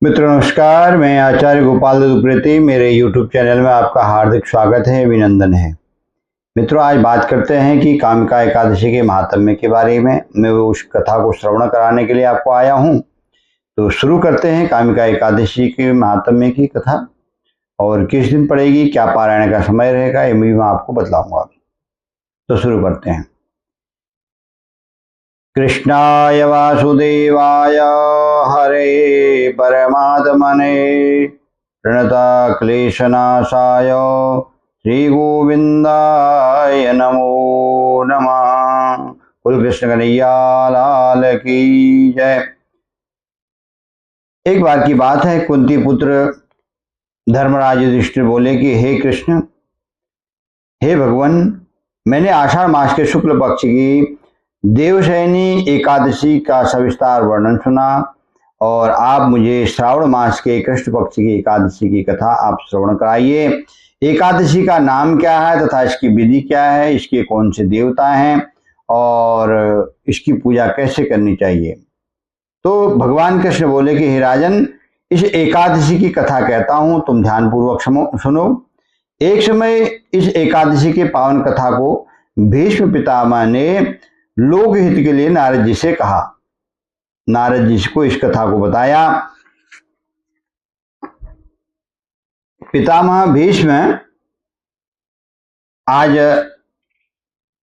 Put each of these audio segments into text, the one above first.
मित्रों नमस्कार, मैं आचार्य गोपाल दुप्रेती। मेरे YouTube चैनल में आपका हार्दिक स्वागत है, अभिनंदन है। मित्रों, आज बात करते हैं कि कामिका एकादशी के महात्म्य के बारे में। मैं उस कथा को श्रवण कराने के लिए आपको आया हूँ। तो शुरू करते हैं कामिका एकादशी के महात्म्य की कथा। और किस दिन पड़ेगी, क्या पारायण का समय रहेगा, ये भी मैं आपको बतलाऊंगा। तो शुरू करते हैं। कृष्णाय वासुदेवाय हरे परमात्मने प्रणतक्लेशनाशाय श्रीगोविंदाय नमो नमः। कुल कृष्ण कन्हैया लाल की जय। एक बार की बात है, कुंती पुत्र धर्मराज युधिष्ठिर बोले कि हे कृष्ण, हे भगवान, मैंने आषाढ़ मास के शुक्ल पक्ष की देवशयनी एकादशी का सविस्तार वर्णन सुना और आप मुझे श्रावण मास के कृष्ण पक्ष की एकादशी की कथा आप श्रवण कराइए। एकादशी का नाम क्या है तथा इसकी विधि क्या है, इसके कौन से देवता हैं और इसकी पूजा कैसे करनी चाहिए। तो भगवान कृष्ण बोले कि हे राजन, इस एकादशी की कथा कहता हूं, तुम ध्यानपूर्वक सुनो। एक समय इस एकादशी के पावन कथा को भीष्म पितामह ने लोकहित के लिए नारद जी से कहा। नारद जी को इस कथा को बताया। पितामह भीष्म आज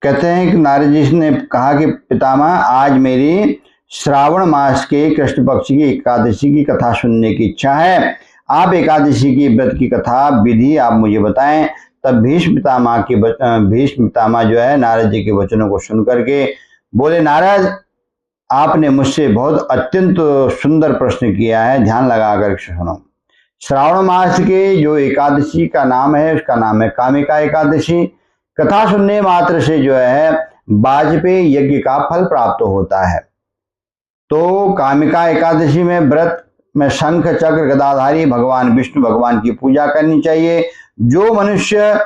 कहते हैं कि नारद जी ने कहा कि पितामह, आज मेरी श्रावण मास के कृष्ण पक्ष की एकादशी की कथा सुनने की इच्छा है। आप एकादशी की व्रत की कथा विधि आप मुझे बताएं। तब भीष्म पितामह जो है नारद जी के वचनों को सुन करके बोले, नारद, आपने मुझसे बहुत अत्यंत सुंदर प्रश्न किया है, ध्यान लगा कर सुनो। श्रावण मास के जो एकादशी का नाम है उसका नाम है कामिका एकादशी। कथा सुनने मात्र से जो है वाजपेयी यज्ञ का फल प्राप्त होता है। तो कामिका एकादशी में व्रत में शंख चक्र गदाधारी भगवान विष्णु भगवान की पूजा करनी चाहिए। जो मनुष्य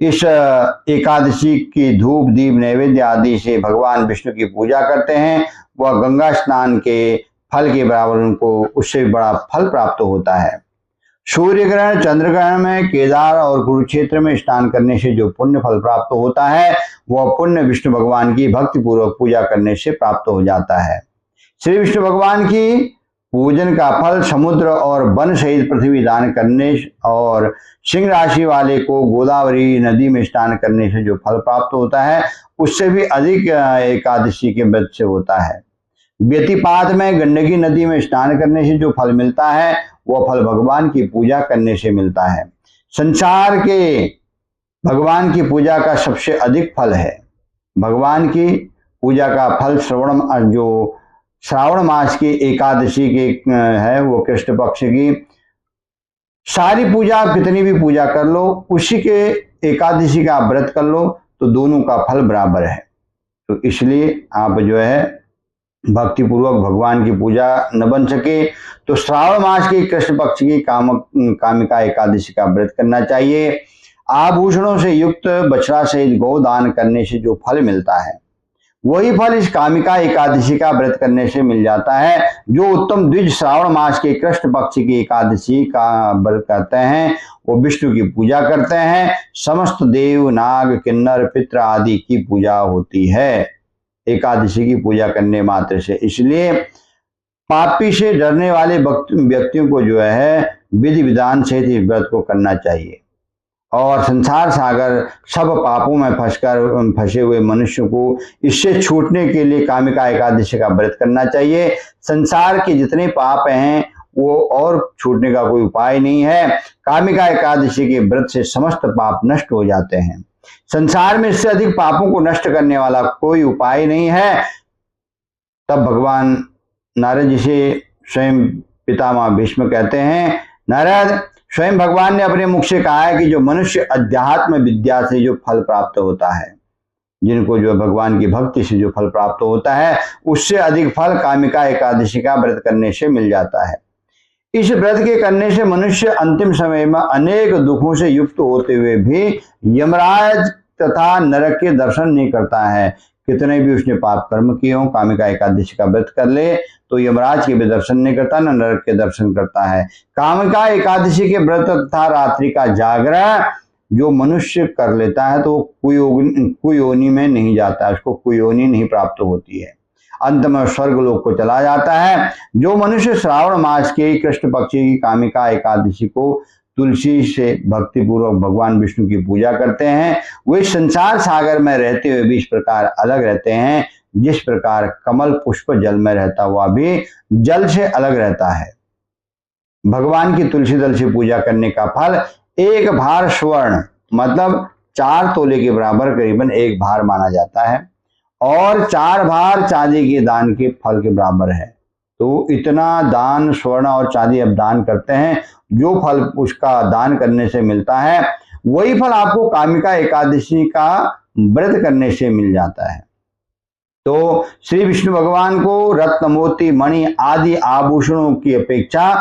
इस एकादशी की धूप दीप नैवेद्य आदि से भगवान विष्णु की पूजा करते हैं, वह गंगा स्नान के फल के बराबर उनको उससे बड़ा फल प्राप्त होता है। सूर्य ग्रहण, चंद्र ग्रहण में, केदार और कुरुक्षेत्र में स्नान करने से जो पुण्य फल प्राप्त होता है, वह पुण्य विष्णु भगवान की भक्ति पूर्वक पूजा करने से प्राप्त हो जाता है। श्री विष्णु भगवान की पूजन का फल समुद्र और वन सहित पृथ्वी दान करने और सिंह राशि वाले को गोदावरी नदी में स्नान करने से जो फल प्राप्त होता है, उससे भी अधिक एकादशी के व्रत से होता है। व्यतिपात में गंडकी नदी में स्नान करने से जो फल मिलता है, वह फल भगवान की पूजा करने से मिलता है। संसार के भगवान की पूजा का सबसे अधिक फल है। भगवान की पूजा का फल श्रावण मास की एकादशी के है, वो कृष्ण पक्ष की सारी पूजा, आप कितनी भी पूजा कर लो, उसी के एकादशी का आप व्रत कर लो तो दोनों का फल बराबर है। तो इसलिए आप जो है भक्ति पूर्वक भगवान की पूजा न बन सके तो श्रावण मास की कृष्ण पक्ष की कामिका एकादशी का व्रत करना चाहिए। आभूषणों से युक्त बछड़ा सहित गोदान करने से जो फल मिलता है, वही फल इस कामिका एकादशी का व्रत करने से मिल जाता है। जो उत्तम द्विज श्रावण मास के कृष्ण पक्ष की एकादशी का व्रत करते हैं, वो विष्णु की पूजा करते हैं। समस्त देव, नाग, किन्नर, पितृ आदि की पूजा होती है एकादशी की पूजा करने मात्र से। इसलिए पापी से डरने वाले व्यक्तियों को जो है विधि विधान से इस व्रत को करना चाहिए। और संसार सागर सब पापों में फंसे हुए मनुष्य को इससे छूटने के लिए कामिका एकादशी का व्रत करना चाहिए। संसार के जितने पाप हैं वो और छूटने का कोई उपाय नहीं है। कामिका एकादशी के व्रत से समस्त पाप नष्ट हो जाते हैं। संसार में इससे अधिक पापों को नष्ट करने वाला कोई उपाय नहीं है। तब भगवान नारद जी से स्वयं पितामह भीष्म कहते हैं, नारद, स्वयं भगवान ने अपने मुख से कहा है कि जो मनुष्य अध्यात्म विद्या से जो फल प्राप्त होता है, जिनको जो भगवान की भक्ति से जो फल प्राप्त होता है, उससे अधिक फल कामिका एकादशी का व्रत करने से मिल जाता है। इस व्रत के करने से मनुष्य अंतिम समय में अनेक दुखों से युक्त होते हुए भी यमराज तथा नरक के दर्शन नहीं करता है। कितने भी उसने पाप कर्म किए हों, कामिका एकादशी का व्रत कर ले तो यमराज के भी दर्शन नहीं करता, न नरक के दर्शन करता है। कामिका एकादशी के व्रत तथा रात्रि का जागरण जो मनुष्य कर लेता है तो कुयोनि में नहीं जाता है, उसको कुयोनि नहीं प्राप्त होती है, अंत में स्वर्ग लोक को चला जाता है। जो मनुष्य श्रावण मास के कृष्ण पक्ष की कामिका एकादशी को तुलसी से भक्ति पूर्वक भगवान विष्णु की पूजा करते हैं, वे संसार सागर में रहते हुए भी इस प्रकार अलग रहते हैं जिस प्रकार कमल पुष्प जल में रहता हुआ भी जल से अलग रहता है। भगवान की तुलसी दल से पूजा करने का फल 1 भार स्वर्ण मतलब 4 तोले के बराबर करीबन 1 भार माना जाता है और 4 भार चांदी के दान के फल के बराबर है। तो इतना दान स्वर्ण और चांदी अब दान करते हैं, जो फल उसका दान करने से मिलता है वही फल आपको कामिका एकादशी का व्रत करने से मिल जाता है। तो श्री विष्णु भगवान को रत्न मोती मणि आदि आभूषणों की अपेक्षा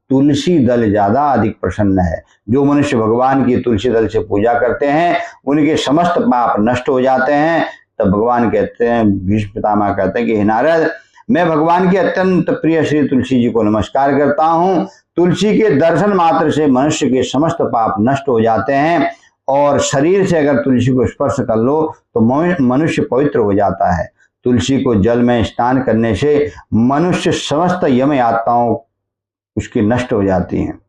तुलसी दल ज्यादा अधिक प्रसन्न है। जो मनुष्य भगवान की तुलसी दल से पूजा करते हैं उनके समस्त पाप नष्ट हो जाते हैं। तब भगवान कहते हैं, भीष्म पितामह कहते हैं कि हे नारद, मैं भगवान के अत्यंत प्रिय श्री तुलसी जी को नमस्कार करता हूँ। तुलसी के दर्शन मात्र से मनुष्य के समस्त पाप नष्ट हो जाते हैं और शरीर से अगर तुलसी को स्पर्श कर लो तो मनुष्य पवित्र हो जाता है। तुलसी को जल में स्नान करने से मनुष्य समस्त यम यातनाओं उसकी नष्ट हो जाती हैं।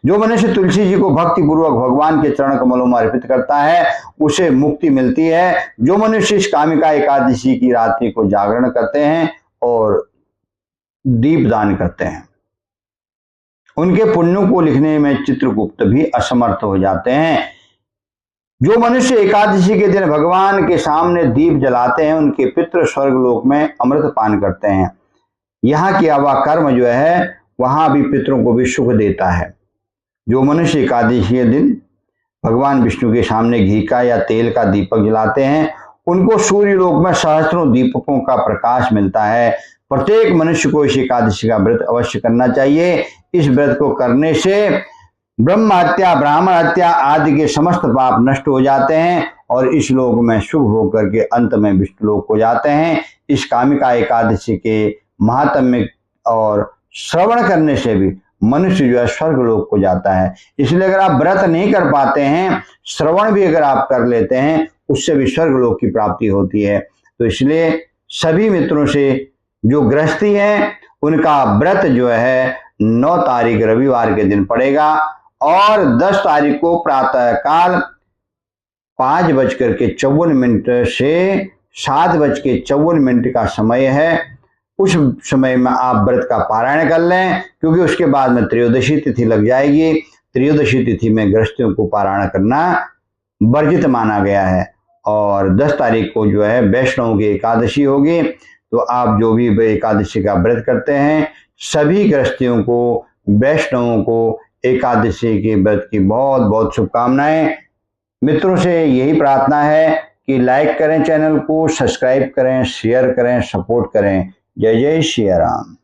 जो मनुष्य तुलसी जी को भक्ति पूर्वक भगवान के चरण कमलों में अर्पित करता है उसे मुक्ति मिलती है। जो मनुष्य इस कामिका एकादशी की रात्रि को जागरण करते हैं और दीप दान करते हैं, उनके पुण्यों को लिखने में चित्रगुप्त भी असमर्थ हो जाते हैं। जो मनुष्य एकादशी के दिन भगवान के सामने दीप जलाते हैं उनके पितृ स्वर्गलोक में अमृत पान करते हैं। यहाँ किया हुआ कर्म जो है वहां भी पितरों को भी सुख देता है। जो मनुष्य एकादशी के दिन भगवान विष्णु के सामने घी का या तेल का दीपक जलाते हैं उनको सूर्य लोक में सहस्त्रों दीपकों का प्रकाश मिलता है। प्रत्येक मनुष्य को इस एकादशी का व्रत अवश्य करना चाहिए। इस व्रत को करने से ब्रह्म हत्या ब्राह्मण हत्या आदि के समस्त पाप नष्ट हो जाते हैं और इस लोक में शुभ होकर के अंत में विष्णु लोक को जाते हैं। इस कामिका एकादशी के महात्म्य और श्रवण करने से भी मनुष्य जो है स्वर्ग लोक को जाता है। इसलिए अगर आप व्रत नहीं कर पाते हैं, श्रवण भी अगर आप कर लेते हैं उससे भी स्वर्ग लोक की प्राप्ति होती है। तो इसलिए सभी मित्रों से जो गृहस्थी है उनका व्रत जो है 9 तारीख रविवार के दिन पड़ेगा और 10 तारीख को प्रातः काल 5:54 से 7:54 का समय है। उस समय में आप व्रत का पारायण कर लें क्योंकि उसके बाद में त्रयोदशी तिथि लग जाएगी। त्रयोदशी तिथि में गृहस्थियों को पारायण करना वर्जित माना गया है और 10 तारीख को जो है वैष्णव की एकादशी होगी। तो आप जो भी एकादशी का व्रत करते हैं सभी गृहस्थियों को वैष्णवों को एकादशी के व्रत की बहुत बहुत शुभकामनाएं। मित्रों से यही प्रार्थना है कि लाइक करें, चैनल को सब्सक्राइब करें, शेयर करें, सपोर्ट करें। जय जय श्री राम।